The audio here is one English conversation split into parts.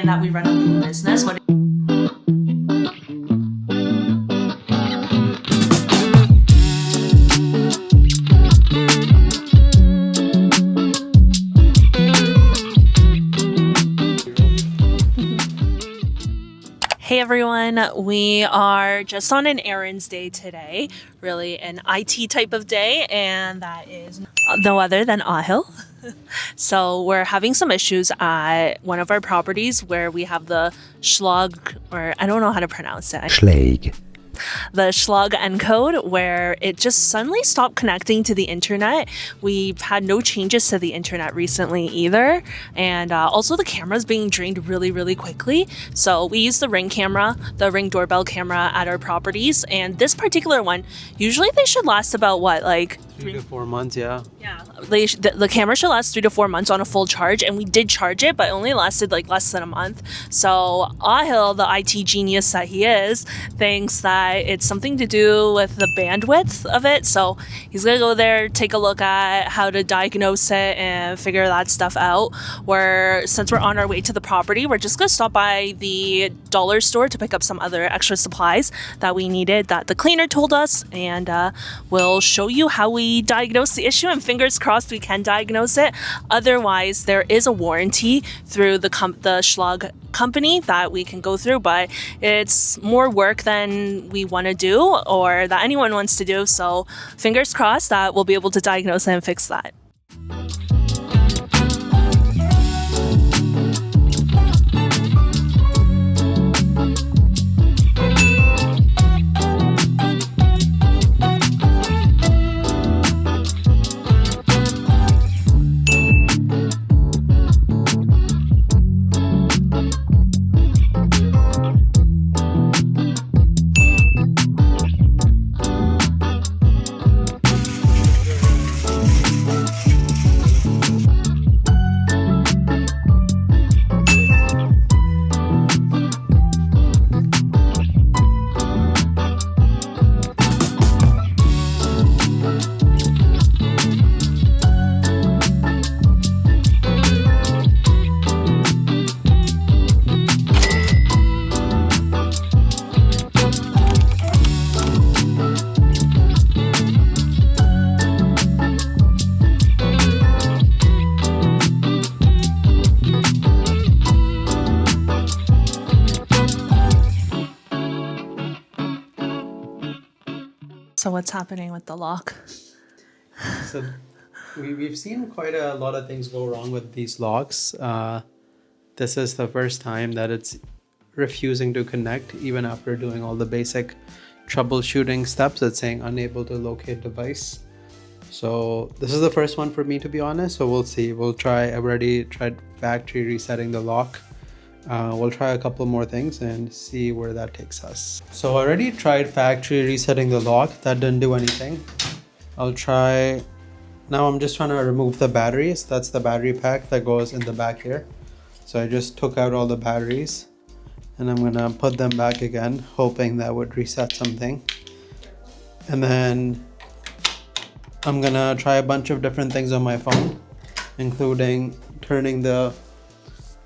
given that we run a lean business, what Hey everyone, we are just on an errands day today, really an IT type of day, and that is no other than Ahil. So we're having some issues at one of our properties where we have the Schlage, or I don't know how to pronounce it. Schlage. The Schlage encode, where it just suddenly stopped connecting to the internet. We've had no changes to the internet recently either, and also the camera's being drained really quickly. So we use the Ring camera, the Ring doorbell camera at our properties, and this particular one, usually they should last about what, like 3 to 4 months, yeah. Yeah, the camera should last 3 to 4 months on a full charge, and we did charge it, but it only lasted like less than a month. So Ahil, the IT genius that he is, thinks that it's something to do with the bandwidth of it. So he's gonna go there, take a look at how to diagnose it and figure that stuff out. Since we're on our way to the property, we're just gonna stop by the dollar store to pick up some other extra supplies that we needed that the cleaner told us, and we'll show you how we diagnose the issue, and fingers crossed we can diagnose it. Otherwise, there is a warranty through the Schlage company that we can go through, but it's more work than we want to do or that anyone wants to do. So fingers crossed that we'll be able to diagnose it and fix that. So what's happening with the lock? So we've seen quite a lot of things go wrong with these locks. This is the first time that it's refusing to connect, even after doing all the basic troubleshooting steps. It's saying unable to locate device. So this is the first one for me, to be honest. So we'll see. We'll try. I've already tried factory resetting the lock. We'll try a couple more things and see where that takes us. So I already tried factory resetting the lock. That didn't do anything. I'll try. Now I'm just trying to remove the batteries. That's the battery pack that goes in the back here. So I just took out all the batteries and I'm gonna put them back again, hoping that would reset something. And then I'm gonna try a bunch of different things on my phone, including turning the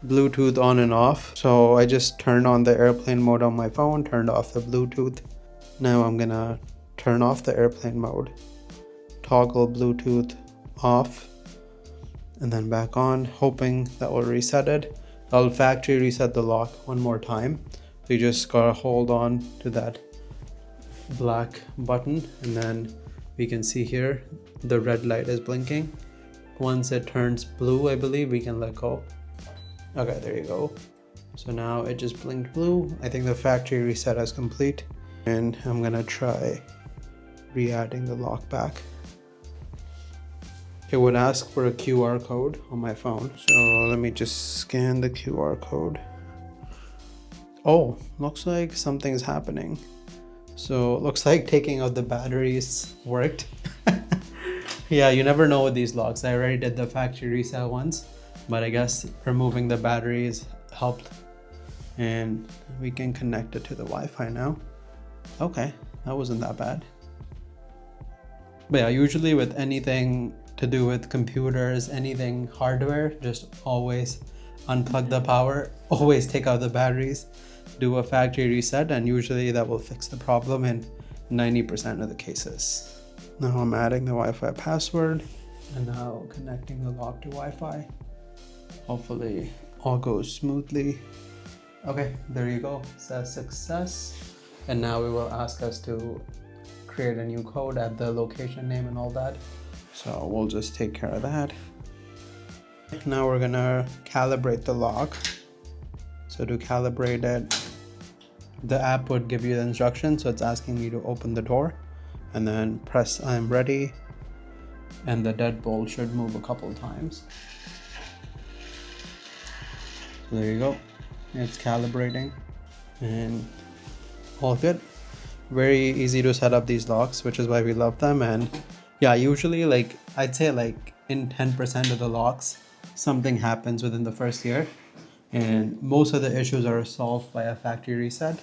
Bluetooth on and off. So I just turned on the airplane mode on my phone, turned off the Bluetooth. Now I'm gonna turn off the airplane mode, toggle Bluetooth off, and then back on, hoping that will reset it. I'll factory reset the lock one more time. So you just gotta hold on to that black button, and then we can see here the red light is blinking. Once it turns blue, I believe we can let go. Okay, there you go. So now it just blinked blue. I think the factory reset is complete, and I'm gonna try re-adding the lock back. It would ask for a QR code on my phone, so let me just scan the QR code. Oh, looks like something's happening. So it looks like taking out the batteries worked. Yeah, you never know with these locks. I already did the factory reset once, but I guess removing the batteries helped, and we can connect it to the Wi-Fi now. Okay, that wasn't that bad. But yeah, usually with anything to do with computers, anything hardware, just always unplug the power, always take out the batteries, do a factory reset, and usually that will fix the problem in 90% of the cases. Now I'm adding the Wi-Fi password and now connecting the lock to Wi-Fi. Hopefully all goes smoothly. Okay, there you go. It says success. And now it will ask us to create a new code, add the location name and all that. So we'll just take care of that. Now we're gonna calibrate the lock. So to calibrate it, the app would give you the instructions. So it's asking you to open the door and then press I'm ready. And the deadbolt should move a couple times. So there you go. It's calibrating and all good. Very easy to set up these locks, which is why we love them. And yeah, usually like I'd say like in 10% of the locks, something happens within the first year. And most of the issues are solved by a factory reset.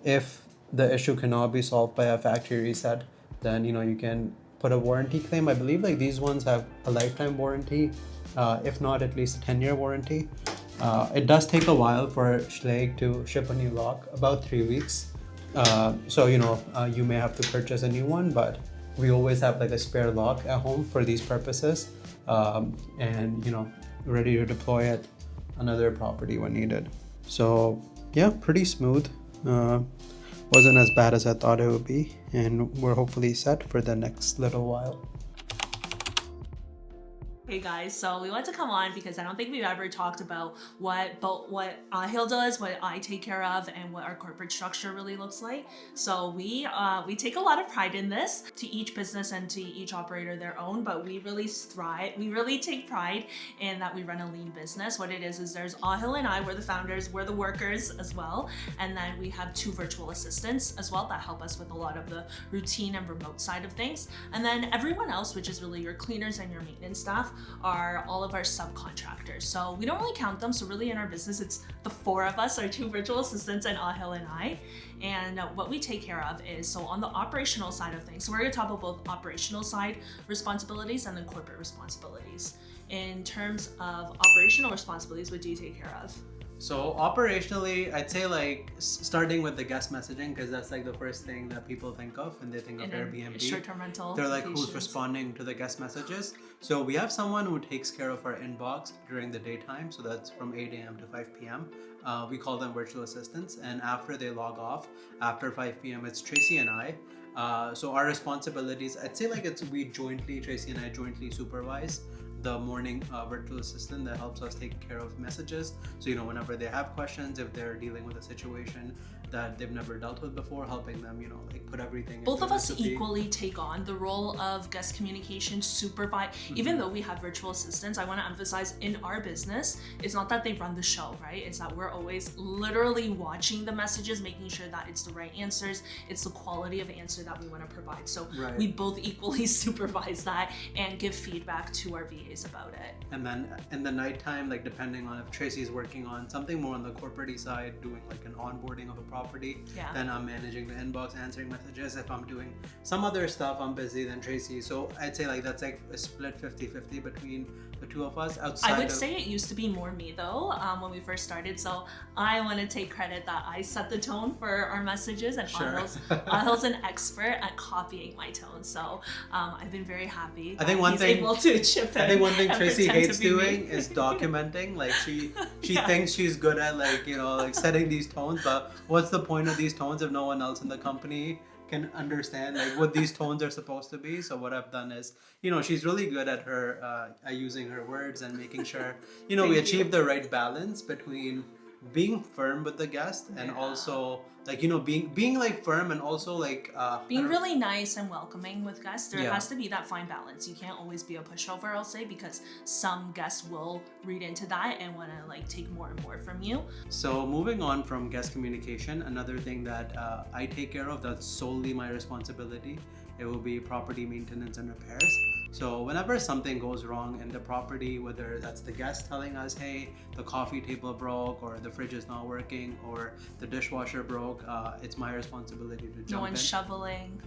If the issue cannot be solved by a factory reset, then you can put a warranty claim. I believe like these ones have a lifetime warranty, if not at least a 10-year warranty. It does take a while for Schlage to ship a new lock, about 3 weeks. So you may have to purchase a new one, but we always have like a spare lock at home for these purposes, and ready to deploy at another property when needed. So yeah, pretty smooth. Wasn't as bad as I thought it would be, and we're hopefully set for the next little while. Hey guys, so we want to come on because I don't think we've ever talked about what Ahil does, what I take care of, and what our corporate structure really looks like. So we take a lot of pride in this. To each business and to each operator their own, but we really strive. We really take pride in that we run a lean business. What it is there's Ahil and I. We're the founders. We're the workers as well, and then we have 2 virtual assistants as well that help us with a lot of the routine and remote side of things. And then everyone else, which is really your cleaners and your maintenance staff, are all of our subcontractors. So we don't really count them. So really in our business, it's the 4 of us, our 2 virtual assistants and Ahil and I. And what we take care of is, so on the operational side of things, so we're gonna talk about both operational side responsibilities and then corporate responsibilities. In terms of operational responsibilities, what do you take care of? So operationally, I'd say like starting with the guest messaging, because that's like the first thing that people think of when they think of Airbnb. Short-term rental. They're like, who's responding to the guest messages? So we have someone who takes care of our inbox during the daytime. So that's from 8 a.m. to 5 p.m. We call them virtual assistants. And after they log off, after 5 p.m., it's Tracy and I. So our responsibilities, I'd say like Tracy and I jointly supervise the morning virtual assistant that helps us take care of messages. So whenever they have questions, if they're dealing with a situation that they've never dealt with before, helping them like put everything. Both of us equally take on the role of guest communication supervise. Even though we have virtual assistants, I want to emphasize in our business, it's not that they run the show, right? It's that we're always literally watching the messages, making sure that it's the right answers, it's the quality of answer that we want to provide. So we both equally supervise that and give feedback to our VAs about it. And then in the nighttime, like depending on if Tracy's working on something more on the corporate side, doing like an onboarding of a property, then I'm managing the inbox, answering messages. If I'm doing some other stuff, I'm busy than Tracy. So I'd say like that's like a split 50-50 between the 2 of us. I would say it used to be more me though, when we first started. So I want to take credit that I set the tone for our messages, and Ahil's an expert at copying my tone. So I've been very happy. I think one thing able to chip in. I think one thing Tracy hates doing is documenting. Like she thinks she's good at like setting these tones, but what's the point of these tones if no one else in the company can understand like what these tones are supposed to be? So what I've done is, she's really good at her using her words and making sure we achieve the right balance between being firm with the guest and also like being like firm and also like being really nice and welcoming with guests. There has to be that fine balance. You can't always be a pushover, I'll say, because some guests will read into that and want to like take more and more from you. So moving on from guest communication, another thing that I take care of that's solely my responsibility, it will be property maintenance and repairs. So whenever something goes wrong in the property, whether that's the guest telling us, hey, the coffee table broke, or the fridge is not working, or the dishwasher broke, it's my responsibility to jump in. No one's shoveling.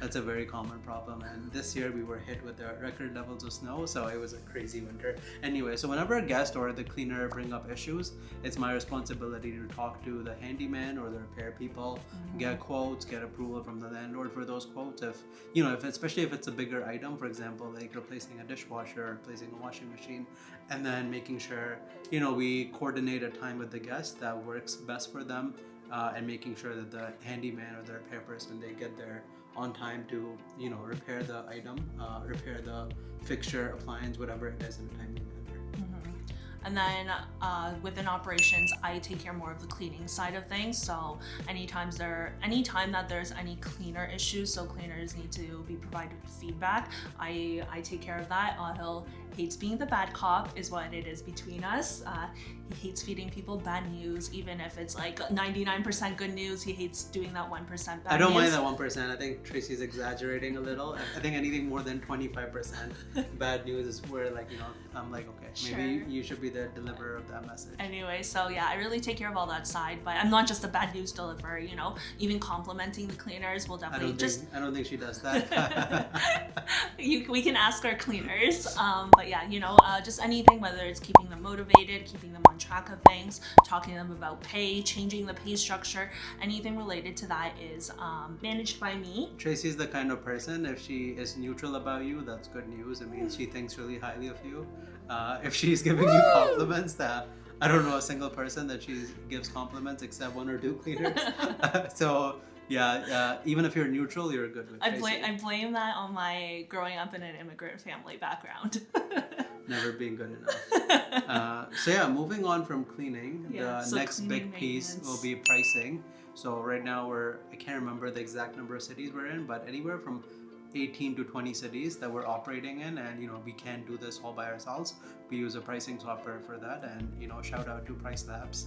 That's a very common problem. And this year we were hit with the record levels of snow, so it was a crazy winter. Anyway, so whenever a guest or the cleaner bring up issues, it's my responsibility to talk to the handyman or the repair people, get quotes, get approval from the landlord for those quotes. Especially if it's a bigger item, for example, like replacing a dishwasher, replacing a washing machine, and then making sure, we coordinate a time with the guest that works best for them, and making sure that the handyman or the repair person, they get there on time to, repair the item, repair the fixture, appliance, whatever it is, in a timely manner. And then within operations, I take care more of the cleaning side of things. So anytime that there's any cleaner issues, so cleaners need to be provided with feedback, I take care of that. Ahil hates being the bad cop, is what it is between us. He hates feeding people bad news, even if it's like 99% good news. He hates doing that 1% bad news. I don't mind that 1%. I think Tracy's exaggerating a little. I think anything more than 25% bad news is where, I'm like, okay, maybe you should be the deliverer of that message. Anyway, so yeah, I really take care of all that side, but I'm not just a bad news deliverer, even complimenting the cleaners will definitely I don't think she does that. We can ask our cleaners, but yeah, just anything, whether it's keeping them motivated, keeping them on track of things, talking to them about pay, changing the pay structure, anything related to that is managed by me. Tracy's the kind of person, if she is neutral about you, that's good news. It means she thinks really highly of you. If she's giving you compliments, that I don't know a single person that she gives compliments except one or two cleaners. So yeah, even if you're neutral, you're good with Tracy. I blame that on my growing up in an immigrant family background. Never being good enough. So yeah, moving on from cleaning, the next big piece will be pricing. So right now I can't remember the exact number of cities we're in, but anywhere from 18 to 20 cities that we're operating in, and we can't do this all by ourselves. We use a pricing software for that, and shout out to Price Labs,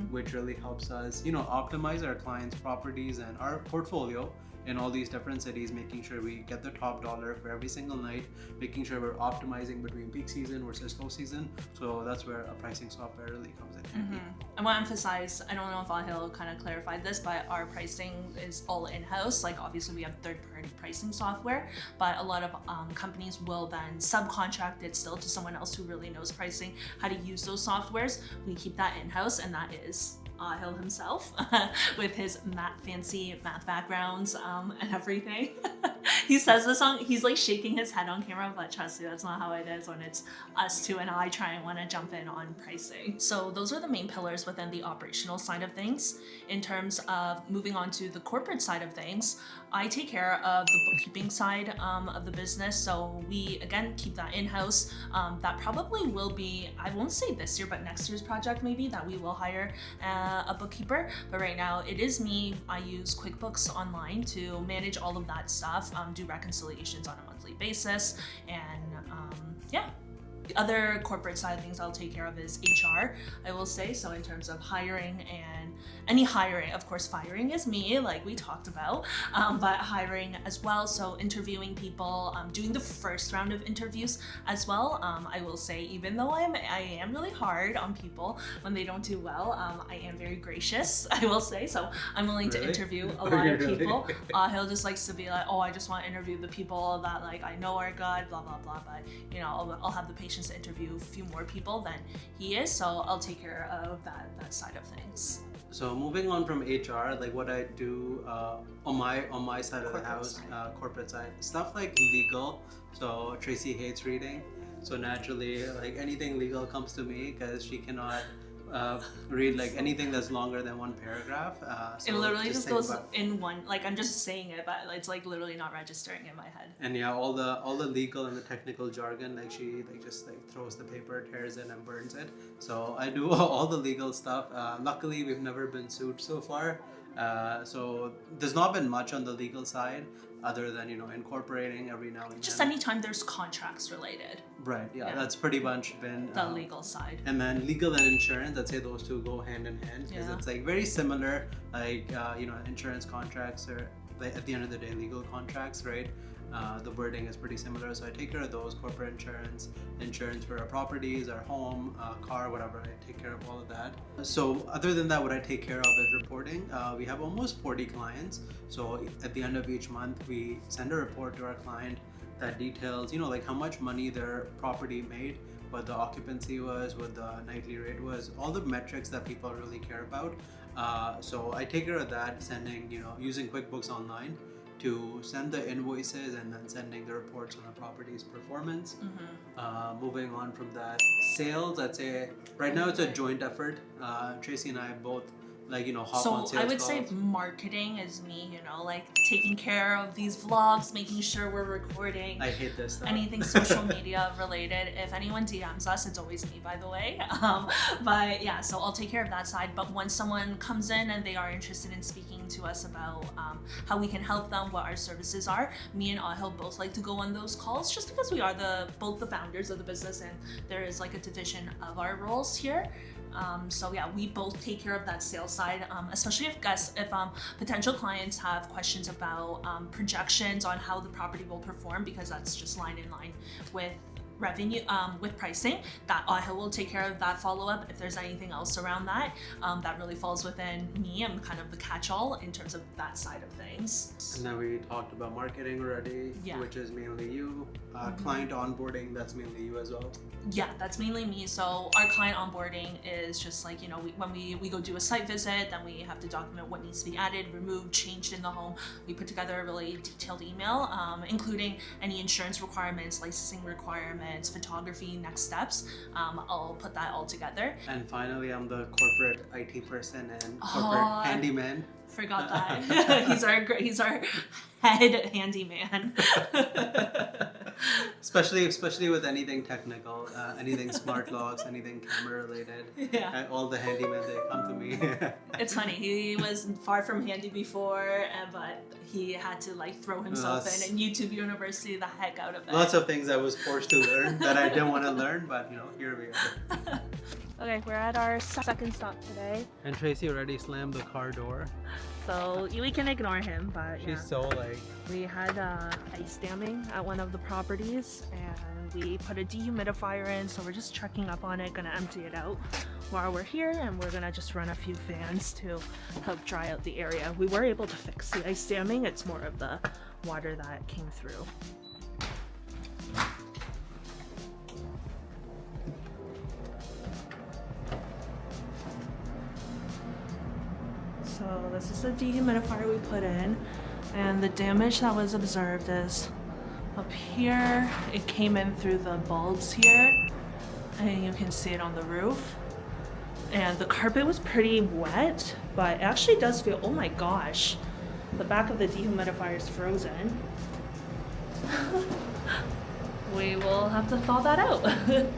which really helps us optimize our clients' properties and our portfolio in all these different cities, making sure we get the top dollar for every single night, making sure we're optimizing between peak season versus low season. So that's where a pricing software really comes in handy. I want to emphasize, I don't know if Ahil kind of clarified this, but our pricing is all in-house. Like obviously we have third-party pricing software, but a lot of companies will then subcontract it still to someone else who really knows pricing, how to use those softwares. We keep that in-house, and that is Ahil himself with his fancy math backgrounds and everything. He says this he's like shaking his head on camera, but trust me, that's not how it is when it's us two and I try and want to jump in on pricing. So those are the main pillars within the operational side of things. In terms of moving on to the corporate side of things, I take care of the bookkeeping side of the business. So we, again, keep that in-house. That probably will be, I won't say this year, but next year's project maybe, that we will hire a bookkeeper. But right now it is me. I use QuickBooks Online to manage all of that stuff, do reconciliations on a monthly basis, and yeah. The other corporate side of things I'll take care of is HR, I will say. So in terms of hiring and any hiring, of course, firing is me, like we talked about, but hiring as well. So interviewing people, doing the first round of interviews as well. I will say, even though I am really hard on people when they don't do well, I am very gracious, I will say. So I'm willing to interview a lot of people. He'll just likes to be like, oh, I just want to interview the people that like I know are good, blah, blah, blah. But I'll have the patience to interview a few more people than he is. So I'll take care of that side of things. So moving on from HR, like what I do on my side of the house, corporate side, stuff like legal. So Tracy hates reading, so naturally, like anything legal comes to me because she cannot read like anything that's longer than one paragraph. So it literally just goes in one. Like I'm just saying it, but it's like literally not registering in my head. And yeah, all the legal and the technical jargon, like she just throws the paper, tears it, and burns it. So I do all the legal stuff. Luckily, we've never been sued so far. So there's not been much on the legal side other than incorporating every now and then. Just anytime there's contracts related. Right, yeah. That's pretty much been the legal side. And then legal and insurance, I'd say those two go hand in hand because it's like very similar. Like insurance contracts are like, at the end of the day legal contracts, right? the wording is pretty similar. So I take care of those: corporate insurance, insurance for our properties, our home, car, whatever. I take care of all of that. So other than that, what I take care of is reporting. We have almost 40 clients. So at the end of each month, we send a report to our client that details, like how much money their property made, what the occupancy was, what the nightly rate was, all the metrics that people really care about. So I take care of that, sending, using QuickBooks Online to send the invoices and then sending the reports on the property's performance. Moving on from that, sales, I'd say right now it's a joint effort. Tracy and I both hop on sales I would calls. say marketing is me, like taking care of these vlogs, making sure we're recording. I hate this stuff. Anything social media related. If anyone DMs us, it's always me, by the way. But yeah, so I'll take care of that side. But once someone comes in and they are interested in speaking to us about how we can help them, what our services are, me and Ahil both like to go on those calls, just because we are both the founders of the business, and there is like a division of our roles here. So yeah, we both take care of that sales side, especially if potential clients have questions about projections on how the property will perform, because that's just line in line with revenue, with pricing. That Ahil will take care of that follow-up. If there's anything else around that, that really falls within me. I'm kind of the catch-all in terms of that side of things. And then we talked about marketing already, which is mainly you. Client onboarding, that's mainly you as well. Yeah, that's mainly me. So our client onboarding is just like, when we go do a site visit, then we have to document what needs to be added, removed, changed in the home. We put together a really detailed email, including any insurance requirements, licensing requirements, photography, next steps. I'll put that all together. And finally, I'm the corporate IT person and corporate handyman. Forgot that. he's our head handyman. especially with anything technical, anything smart locks, anything camera related. Yeah. All the handymen, they come to me. It's funny. He was far from handy before, but he had to throw himself in and YouTube University the heck out of it. Lots of things I was forced to learn that I didn't want to learn, but here we are. Okay, we're at our second stop today. And Tracy already slammed the car door. So we can ignore him, but She's so we had ice damming at one of the properties, and we put a dehumidifier in, so we're just checking up on it, gonna empty it out while we're here, and we're gonna just run a few fans to help dry out the area. We were able to fix the ice damming. It's more of the water that came through. So this is the dehumidifier we put in, and the damage that was observed is up here. It came in through the bulbs here, and you can see it on the roof. And the carpet was pretty wet, but it actually does feel, oh my gosh, the back of the dehumidifier is frozen. We will have to thaw that out. But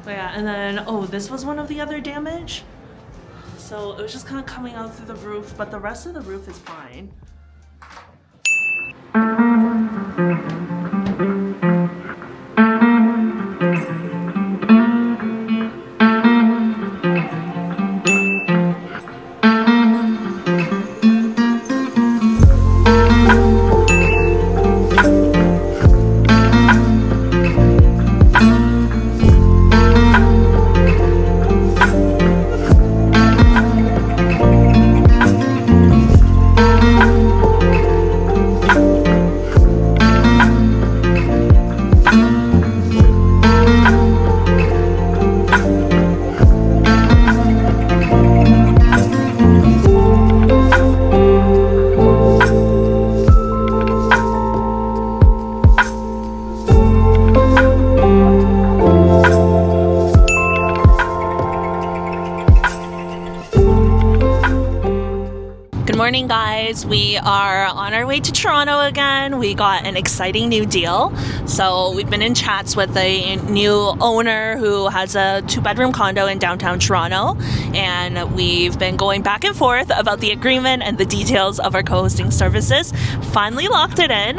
yeah, and then, this was one of the other damage. So it was just kind of coming out through the roof, but the rest of the roof is fine. Morning, guys. We are on our way to Toronto again. We got an exciting new deal. So we've been in chats with a new owner who has a 2-bedroom condo in downtown Toronto, and we've been going back and forth about the agreement and the details of our co-hosting services. Finally locked it in.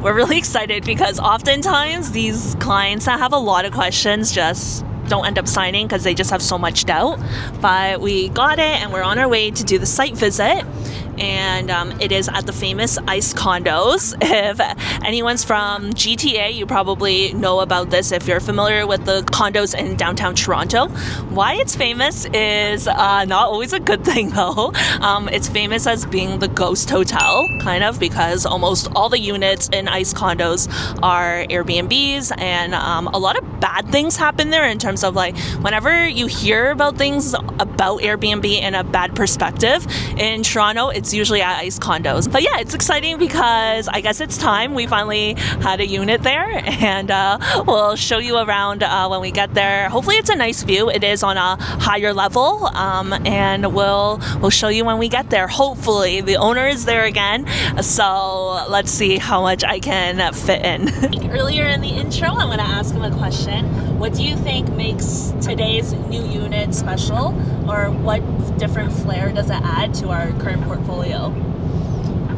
We're really excited because oftentimes these clients that have a lot of questions just don't end up signing because they just have so much doubt. But we got it, and we're on our way to do the site visit. and it is at the famous ICE condos. If anyone's from GTA, you probably know about this if you're familiar with the condos in downtown Toronto. Why it's famous is not always a good thing though. It's famous as being the ghost hotel, kind of, because almost all the units in ICE condos are Airbnbs, and a lot of bad things happen there in terms of like whenever you hear about things about Airbnb in a bad perspective in Toronto, it's usually at ICE condos. But yeah, it's exciting because I guess it's time we finally had a unit there, and we'll show you around when we get there. Hopefully it's a nice view. It is on a higher level, and we'll show you when we get there. Hopefully the owner is there again, so let's see how much I can fit in. Earlier in the intro, I'm going to ask him a question. What do you think makes today's new unit special, or what different flair does it add to our current portfolio?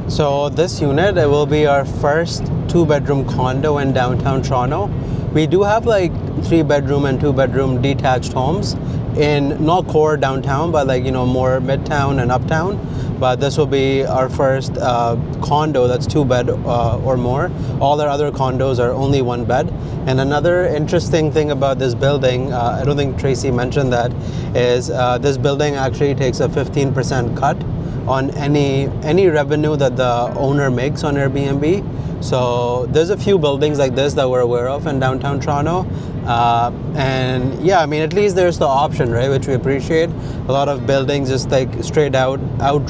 So this unit, it will be our first 2-bedroom condo in downtown Toronto. We do have like 3-bedroom and 2-bedroom detached homes in not core downtown, but like, you know, more midtown and uptown. But this will be our first condo that's 2-bed or more. All our other condos are only 1 bed. And another interesting thing about this building, I don't think Tracy mentioned that, is this building actually takes a 15% cut on any revenue that the owner makes on Airbnb. So there's a few buildings like this that we're aware of in downtown Toronto. And yeah, I mean, at least there's the option, right, which we appreciate. A lot of buildings just like straight out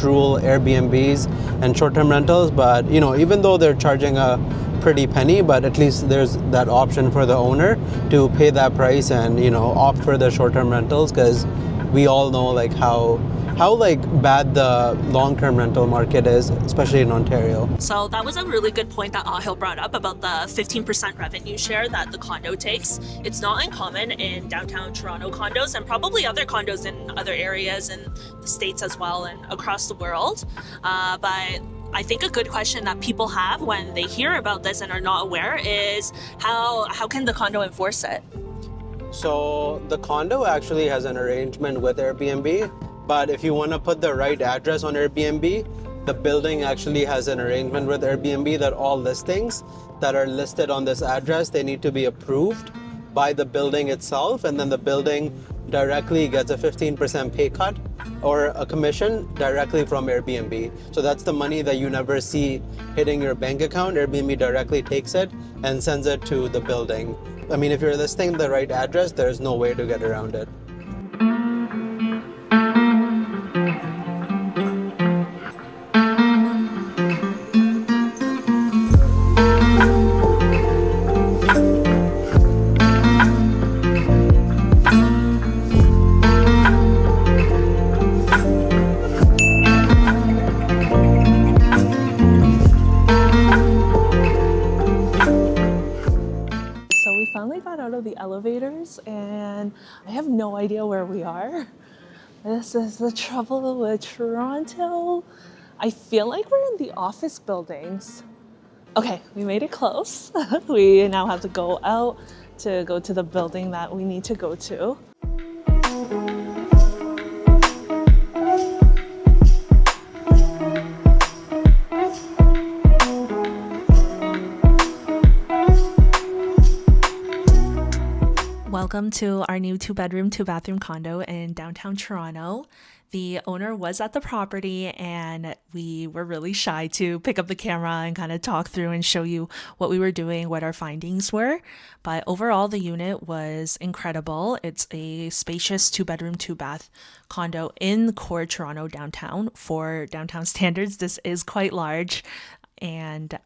rule Airbnbs and short-term rentals. But, you know, even though they're charging a pretty penny, but at least there's that option for the owner to pay that price and, you know, opt for the short-term rentals, because we all know like how like bad the long-term rental market is, especially in Ontario. So that was a really good point that Ahil brought up about the 15% revenue share that the condo takes. It's not uncommon in downtown Toronto condos, and probably other condos in other areas in the States as well and across the world. But I think a good question that people have when they hear about this and are not aware is how can the condo enforce it? So the condo actually has an arrangement with Airbnb. But if you want to put the right address on Airbnb, the building actually has an arrangement with Airbnb that all listings that are listed on this address, they need to be approved by the building itself, and then the building directly gets a 15% pay cut or a commission directly from Airbnb. So that's the money that you never see hitting your bank account. Airbnb directly takes it and sends it to the building. I mean, if you're listing the right address, there's no way to get around it. Elevators, and I have no idea where we are. This is the trouble with Toronto. I feel like we're in the office buildings. Okay, we made it close. We now have to go out to go to the building that we need to go to. Welcome to our new 2-bedroom, 2-bathroom condo in downtown Toronto. The owner was at the property, and we were really shy to pick up the camera and kind of talk through and show you what we were doing, what our findings were. But overall, the unit was incredible. It's a spacious 2-bedroom, 2-bath condo in core Toronto downtown. For downtown standards, this is quite large. And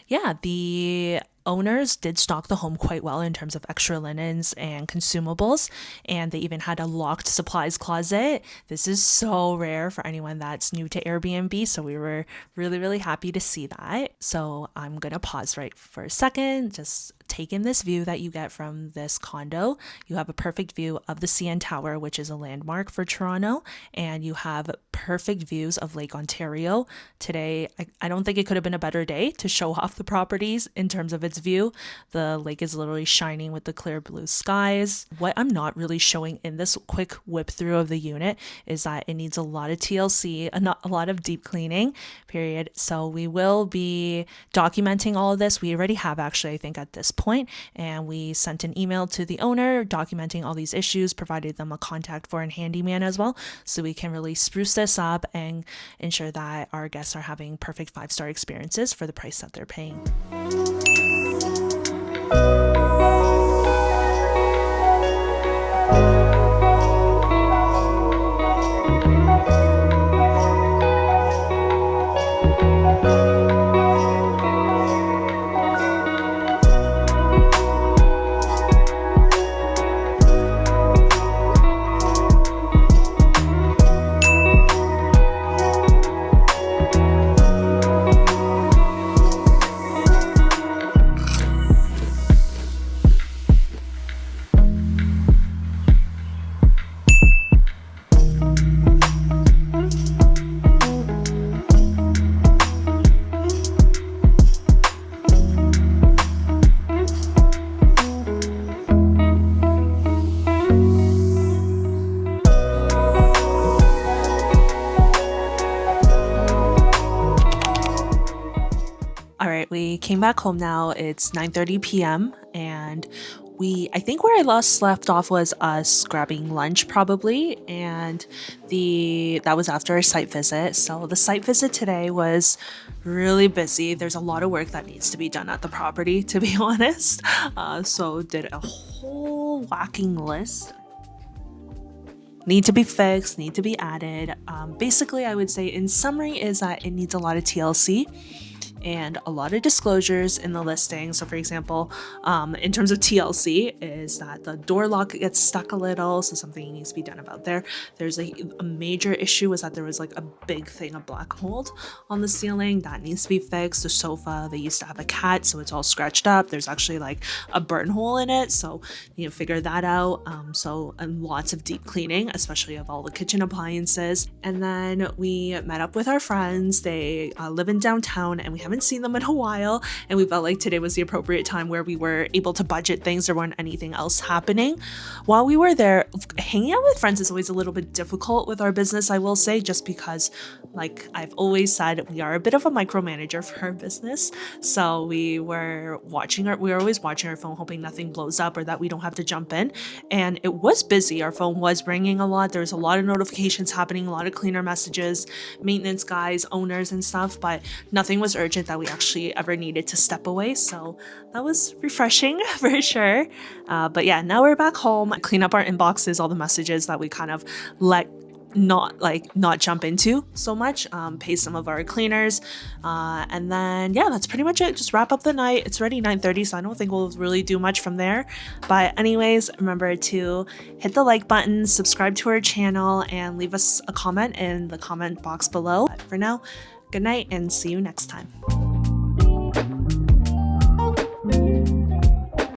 yeah, the owners did stock the home quite well in terms of extra linens and consumables, and they even had a locked supplies closet. This is so rare for anyone that's new to Airbnb, so we were really, really happy to see that. So I'm gonna pause right for a second, just take in this view that you get from this condo. You have a perfect view of the CN Tower, which is a landmark for Toronto, and you have perfect views of Lake Ontario. Today, I don't think it could have been a better day to show off the properties in terms of its view. The lake is literally shining with the clear blue skies. What I'm not really showing in this quick whip through of the unit is that it needs a lot of TLC, a lot of deep cleaning, period. So we will be documenting all of this. We already have actually, I think, at this point, and we sent an email to the owner documenting all these issues, provided them a contact for a handyman as well, so we can really spruce this up and ensure that our guests are having perfect 5-star experiences for the price that they're paying. We came back home now. It's 9:30 p.m. and I think where I last left off was us grabbing lunch probably, and that was after a site visit. So the site visit today was really busy. There's a lot of work that needs to be done at the property, to be honest. So did a whole whacking list. Need to be fixed, need to be added. Basically, I would say in summary is that it needs a lot of TLC and a lot of disclosures in the listing. So for example, in terms of TLC is that the door lock gets stuck a little, so something needs to be done about there. There's a major issue was that there was like a big thing of black mold on the ceiling that needs to be fixed. The sofa, they used to have a cat, so it's all scratched up. There's actually like a burn hole in it, so you know, figure that out. And lots of deep cleaning, especially of all the kitchen appliances. And then we met up with our friends. They live in downtown, and we haven't seen them in a while, and we felt like today was the appropriate time where we were able to budget things. There weren't anything else happening while we were there. Hanging out with friends is always a little bit difficult with our business, I will say, just because, like I've always said, we are a bit of a micromanager for our business. So we were always watching our phone, hoping nothing blows up or that we don't have to jump in. And it was busy. Our phone was ringing a lot. There was a lot of notifications happening, a lot of cleaner messages, maintenance guys, owners and stuff, but nothing was urgent that we actually ever needed to step away. So that was refreshing for sure. But yeah, now we're back home, clean up our inboxes, all the messages that we kind of not jump into so much, pay some of our cleaners, and then yeah, that's pretty much it. Just wrap up the night. It's already 9:30, so I don't think we'll really do much from there. But anyways, remember to hit the like button, subscribe to our channel, and leave us a comment in the comment box below. But for now, good night and see you next time.